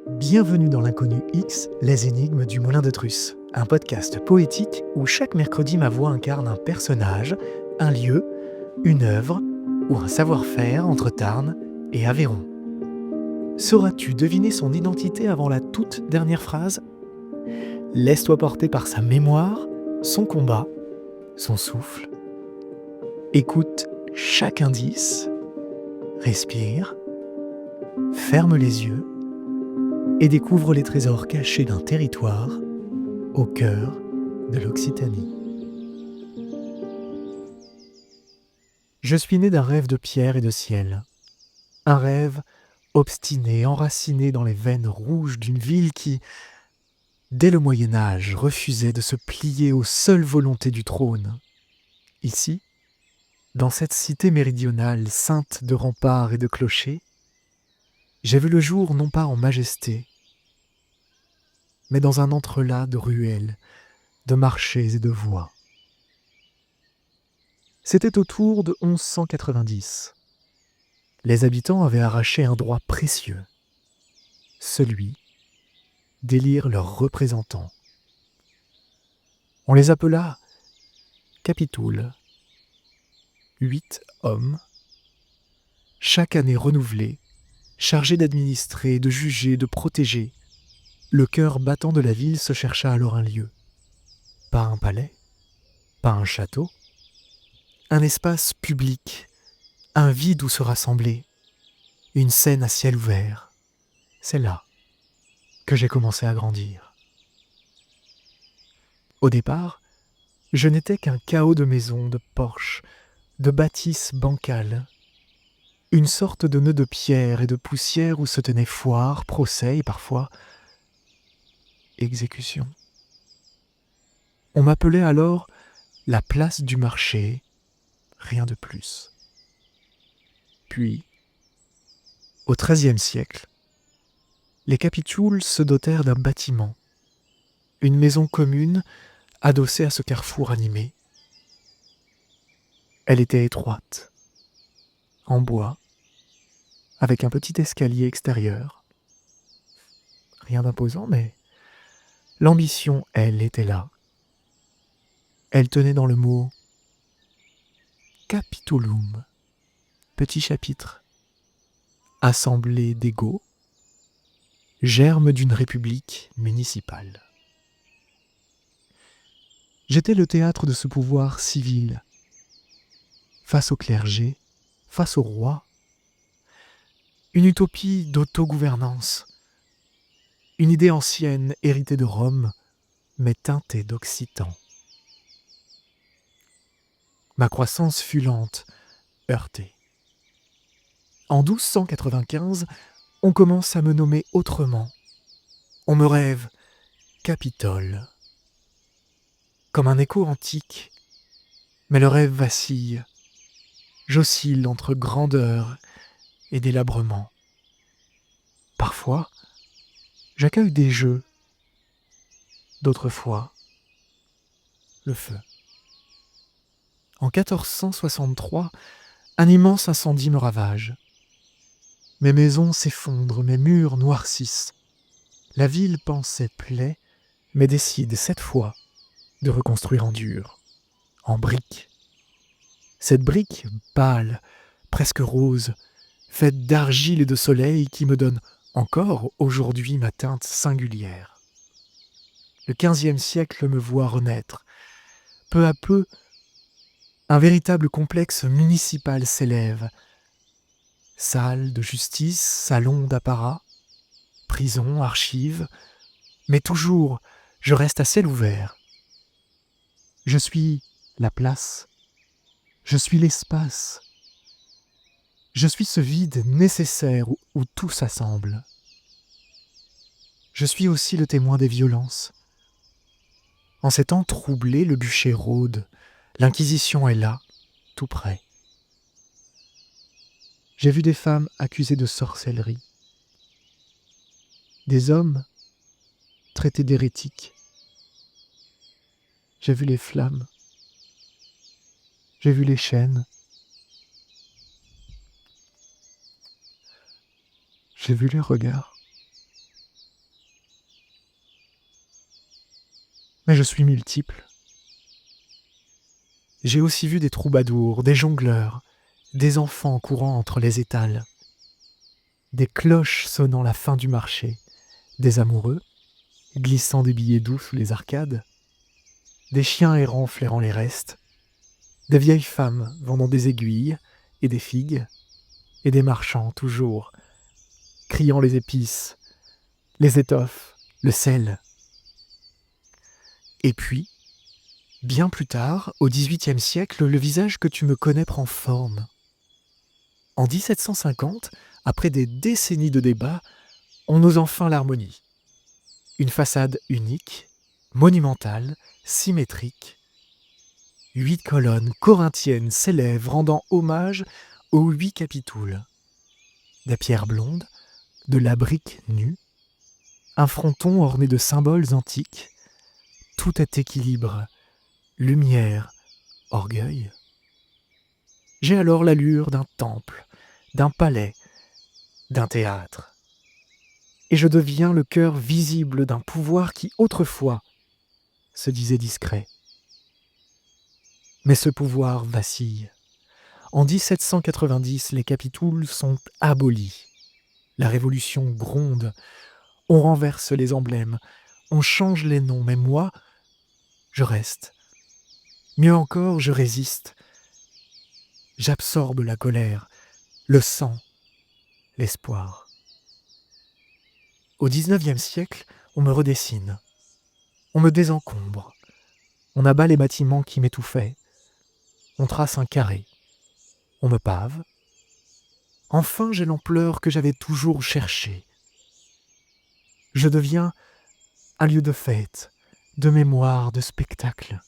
Bienvenue dans l'Inconnu X, les énigmes du Moulin de Trusse, un podcast poétique où chaque mercredi ma voix incarne un personnage, un lieu, une œuvre ou un savoir-faire entre Tarn et Aveyron. Sauras-tu deviner son identité avant la toute dernière phrase ? Laisse-toi porter par sa mémoire, son combat, son souffle. Écoute chaque indice, respire, ferme les yeux et découvre les trésors cachés d'un territoire au cœur de l'Occitanie. Je suis né d'un rêve de pierre et de ciel. Un rêve obstiné, enraciné dans les veines rouges d'une ville qui, dès le Moyen-Âge, refusait de se plier aux seules volontés du trône. Ici, dans cette cité méridionale ceinte de remparts et de clochers, j'ai vu le jour non pas en majesté, mais dans un entrelacs de ruelles, de marchés et de voies. C'était autour de 1190. Les habitants avaient arraché un droit précieux, celui d'élire leurs représentants. On les appela capitouls, 8 hommes, chaque année renouvelés, chargés d'administrer, de juger, de protéger. Le cœur battant de la ville se chercha alors un lieu. Pas un palais, pas un château, un espace public, un vide où se rassembler, une scène à ciel ouvert. C'est là que j'ai commencé à grandir. Au départ, je n'étais qu'un chaos de maisons, de porches, de bâtisses bancales, une sorte de nœud de pierre et de poussière où se tenaient foires, procès et parfois exécution. On m'appelait alors la place du marché, rien de plus. Puis, au XIIIe siècle, les capitouls se dotèrent d'un bâtiment, une maison commune adossée à ce carrefour animé. Elle était étroite, en bois, avec un petit escalier extérieur. Rien d'imposant, mais l'ambition, elle, était là. Elle tenait dans le mot capitulum, petit chapitre, assemblée d'égaux, germe d'une république municipale. J'étais le théâtre de ce pouvoir civil, face au clergé, face au roi, une utopie d'autogouvernance, une idée ancienne héritée de Rome, mais teintée d'occitan. Ma croissance fut lente, heurtée. En 1295, on commence à me nommer autrement. On me rêve Capitole. Comme un écho antique, mais le rêve vacille. J'oscille entre grandeur et délabrement. Parfois, j'accueille des jeux. D'autres fois, le feu. En 1463, un immense incendie me ravage. Mes maisons s'effondrent, mes murs noircissent. La ville pensait plaie, mais décide cette fois de reconstruire en dur, en briques. Cette brique pâle, presque rose, faite d'argile et de soleil qui me donne encore aujourd'hui ma teinte singulière. Le XVe siècle me voit renaître. Peu à peu, un véritable complexe municipal s'élève. Salle de justice, salon d'apparat, prison, archives, mais toujours, je reste à ciel ouvert. Je suis la place, je suis l'espace, je suis ce vide nécessaire où tout s'assemble. Je suis aussi le témoin des violences. En ces temps troublés, le bûcher rôde, l'inquisition est là, tout près. J'ai vu des femmes accusées de sorcellerie, des hommes traités d'hérétiques. J'ai vu les flammes, j'ai vu les chaînes, j'ai vu les regards. Mais je suis multiple. J'ai aussi vu des troubadours, des jongleurs, des enfants courant entre les étals, des cloches sonnant la fin du marché, des amoureux, glissant des billets doux sous les arcades, des chiens errants flairant les restes, des vieilles femmes vendant des aiguilles et des figues, et des marchands toujours, criant les épices, les étoffes, le sel. Et puis, bien plus tard, au XVIIIe siècle, le visage que tu me connais prend forme. En 1750, après des décennies de débats, on ose enfin l'harmonie. Une façade unique, monumentale, symétrique. 8 colonnes corinthiennes s'élèvent rendant hommage aux 8 capitouls. Des pierres blondes, de la brique nue, un fronton orné de symboles antiques. Tout est équilibre, lumière, orgueil. J'ai alors l'allure d'un temple, d'un palais, d'un théâtre. Et je deviens le cœur visible d'un pouvoir qui autrefois se disait discret. Mais ce pouvoir vacille. En 1790, les capitouls sont abolis. La révolution gronde. On renverse les emblèmes. On change les noms. Mais moi, je reste. Mieux encore, je résiste. J'absorbe la colère, le sang, l'espoir. Au XIXe siècle, on me redessine. On me désencombre. On abat les bâtiments qui m'étouffaient. On trace un carré. On me pave. Enfin, j'ai l'ampleur que j'avais toujours cherchée. Je deviens un lieu de fête, de mémoire, de spectacle.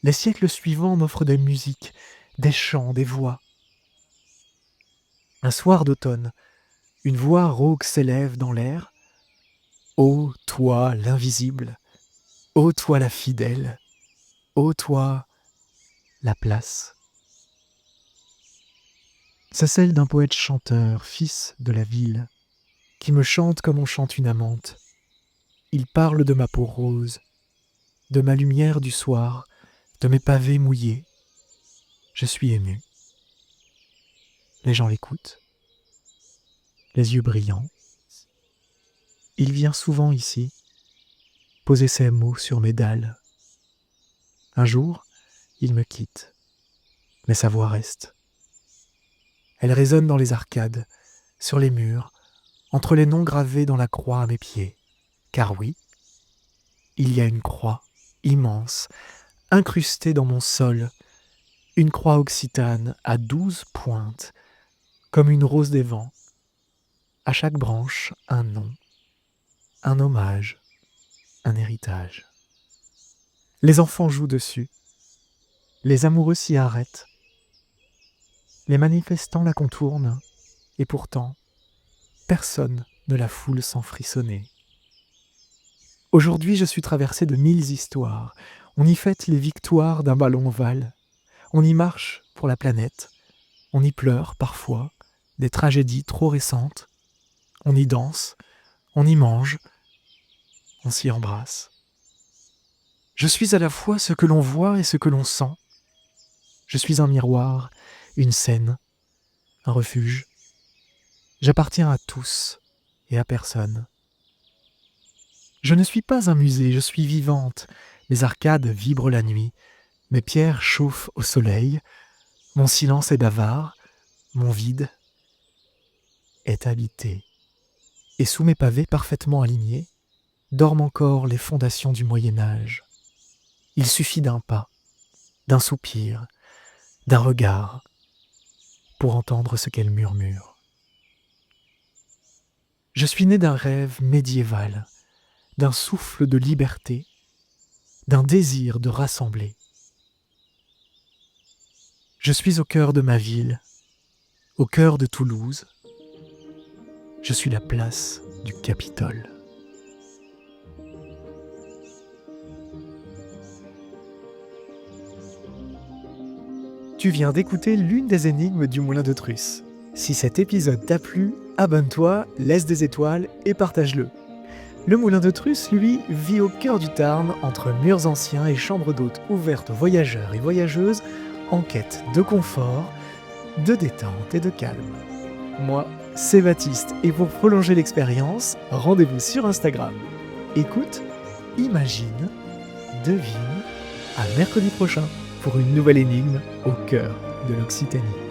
Les siècles suivants m'offrent des musiques, des chants, des voix. Un soir d'automne, une voix rauque s'élève dans l'air. Ô toi l'invisible, ô toi la fidèle, ô toi la place. C'est celle d'un poète chanteur, fils de la ville, qui me chante comme on chante une amante. Il parle de ma peau rose, de ma lumière du soir, de mes pavés mouillés. Je suis ému. Les gens l'écoutent, les yeux brillants. Il vient souvent ici, poser ses mots sur mes dalles. Un jour, il me quitte, mais sa voix reste. Elle résonne dans les arcades, sur les murs, entre les noms gravés dans la croix à mes pieds. Car oui, il y a une croix immense, incrustée dans mon sol, une croix occitane à 12 pointes, comme une rose des vents. À chaque branche, un nom, un hommage, un héritage. Les enfants jouent dessus, les amoureux s'y arrêtent, les manifestants la contournent, et pourtant, personne ne la foule sans frissonner. Aujourd'hui, je suis traversé de 1000 histoires. On y fête les victoires d'un ballon ovale. On y marche pour la planète. On y pleure, parfois, des tragédies trop récentes. On y danse, on y mange, on s'y embrasse. Je suis à la fois ce que l'on voit et ce que l'on sent. Je suis un miroir, une scène, un refuge. J'appartiens à tous et à personne. Je ne suis pas un musée, je suis vivante. Mes arcades vibrent la nuit, mes pierres chauffent au soleil, mon silence est bavard, mon vide est habité. Et sous mes pavés parfaitement alignés, dorment encore les fondations du Moyen-Âge. Il suffit d'un pas, d'un soupir, d'un regard, pour entendre ce qu'elle murmure. Je suis né d'un rêve médiéval, d'un souffle de liberté, d'un désir de rassembler. Je suis au cœur de ma ville, au cœur de Toulouse. Je suis la place du Capitole. Tu viens d'écouter l'une des énigmes du Moulin de Trusse. Si cet épisode t'a plu, abonne-toi, laisse des étoiles et partage-le. Le moulin de Trusse, lui, vit au cœur du Tarn, entre murs anciens et chambres d'hôtes ouvertes aux voyageurs et voyageuses, en quête de confort, de détente et de calme. Moi, c'est Baptiste, et pour prolonger l'expérience, rendez-vous sur Instagram. Écoute, imagine, devine, à mercredi prochain pour une nouvelle énigme au cœur de l'Occitanie.